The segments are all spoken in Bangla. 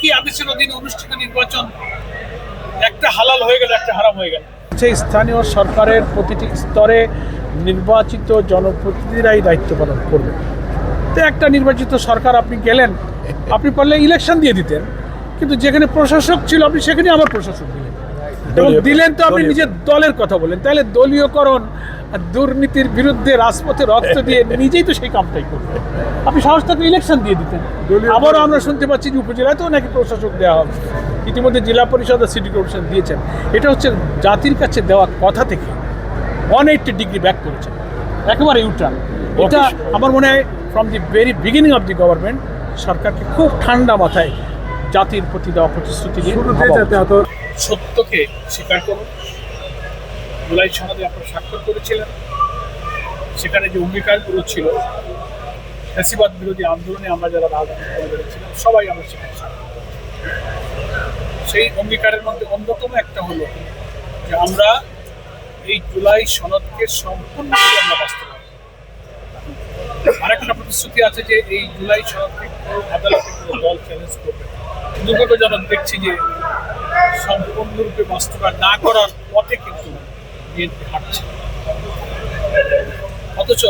একই আদেশের অধীনে অনুষ্ঠিত নির্বাচন একটা হালাল হয়ে গেল, একটা হারাম হয়ে গেল। সেই স্থানীয় সরকারের প্রতিটি স্তরে নির্বাচিত জনপ্রতিনিধিরাই দায়িত্ব পালন করবে। তো একটা নির্বাচিত সরকার আপনি গেলেন, আপনি পারলে ইলেকশন দিয়ে দিতেন, কিন্তু যেখানে প্রশাসক ছিল আপনি সেখানে আবার প্রশাসক দিলেন, এবং দিলেন তো আপনি নিজের দলের কথা বলেন। তাহলে দলীয়করণ আর দুর্নীতির বিরুদ্ধে রাজপথে রক্ত দিয়ে নিজেই তো সেই কামটাই করবেন। আপনি সাহস থাকলে ইলেকশন দিয়ে দিতেন। আবারও আমরা শুনতে পাচ্ছি যে উপজেলাতেও নাকি প্রশাসক দেওয়া হবে, ইতিমধ্যে জেলা পরিষদ আর সিটি কর্পোরেশন দিয়েছেন। এটা হচ্ছে জাতির কাছে দেওয়া কথা থেকে 180 ডিগ্রি ব্যাক করেছেন, একেবারে ইউটার্ন। এটা আমার মনে হয় from the very beginning of the government সরকারকে খুব ঠান্ডা মাথায় জাতির প্রতি দেওয়া প্রতিশ্রুতি দিয়ে সত্যকে স্বীকার করুন। জুলাই সনদে আপনারা স্বাক্ষর করেছিলেন, সেখানে যে অঙ্গীকারগুলো ছিল ফ্যাসিবাদ বিরোধী আন্দোলনে আমরা যারা রাজনীতি করে বেড়েছিলাম সবাই আমরা সেখানে স্বাক্ষর করি। সেই অঙ্গীকারের মধ্যে অন্যতম একটা হলো যে আমরা এই জুলাই সনদকে সম্পূর্ণ আমরা বাস্তবায়ন। আরেকটা প্রতিশ্রুতি আছে যে এই জুলাই সনদকে আদালতে কোনো দল চ্যালেঞ্জ করবে। দুর্ভাগ্যজনক দেখছি যে সম্পূর্ণরূপে বাস্তবায়ন না করার পথে কিন্তু বিএনপি হাঁটছে। অথচ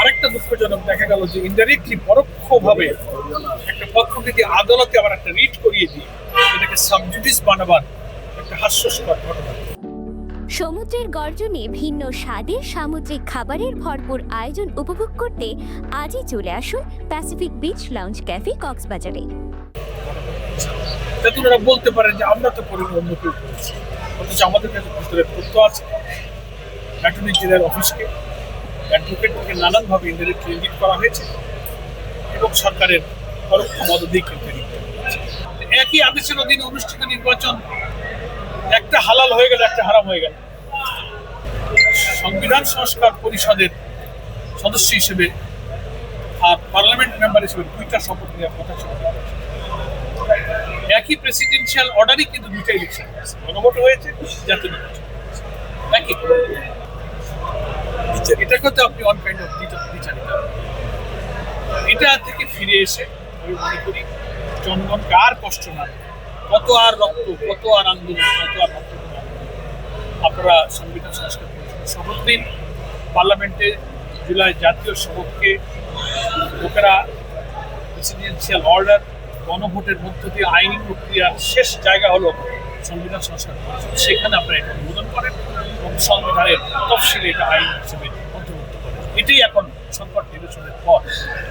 আরেকটা দুঃখজনক দেখা গেল যে ইনডাইরেক্টলি পরোক্ষভাবে একটা পক্ষকে দিয়ে আদালতে আবার একটা রিট করিয়ে দিয়ে এটাকে সাবজুডিস বানাবার একটা হাস্যস্কর ঘটনা। সমুদ্রের গর্জনে ভিন্ন স্বাদের সামুদ্রিক খাবারের ভরপুর আয়োজন উপভোগ করতে আজই চলে আসুন প্যাসিফিক বিচ লাউঞ্জ ক্যাফে কক্সবাজারে। যাতে ওনারা বলতে পারেন যে আমরা তো করিনি, অন্য কেউ করেছি। অথচ আমাদের কাছে ভিতরে তথ্য আছে। অ্যাটর্নি জেনারেল অফিসকে, অ্যাডভোকেটকে নানানভাবে ইনডাইরেক্টলি ইঙ্গিত করা হয়েছে এবং সরকারের পরোক্ষ মদদেই কিন্তু একই আদেশের অধীনে অনুষ্ঠিত নির্বাচন একটা হালাল হয়ে গেল, একটা হারাম হয়ে গেল। সংবিধান সংস্কার পরিষদের সদস্য হিসেবে আর পার্লামেন্ট মেম্বার হিসেবে দুইটা শপথ নেওয়ার কথা ছিল। একই প্রেসিডেন্সিয়াল অর্ডারই কিন্তু দুইটা ইলেকশন হয়েছে, গণভোট হয়েছে, জাতীয় নির্বাচন একই। এটাকে তো আপনি অন কাইন্ড অফ বিচারিত। এটা থেকে ফিরে এসে আমি মনে করি জনগণকে আর কষ্ট না, কত আর রক্ত, কত আর আন্দোলন, কত আর রক্ত আপনারা সংবিধান সংস্কার করেছেন। শপথ দিন পার্লামেন্টে জুলাই জাতীয় সভকে লোকেরা প্রেসিডেন্সিয়াল অর্ডার গণভোটের মধ্য দিয়ে আইনি প্রক্রিয়ার শেষ জায়গা হলো সংবিধান সংস্কার করেছেন। সেখানে আপনারা এটা অনুমোদন করেন এবং সংবিধানের তফসিলে এটা আইন হিসেবে অন্তর্ভুক্ত করেন। এটাই এখন সংকট নিরসনের পর।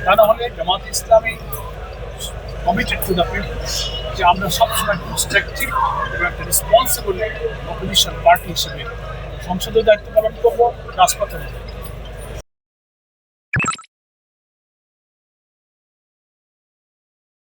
তা না হলে Jamaat Islami committed to the people যে আমরা সবসময় কনস্ট্রাকটিভ এবং একটা রেসপন্সিবল অপোজিশন পার্টি হিসেবে সংসদের দায়িত্ব পালন করবো, রাজপথে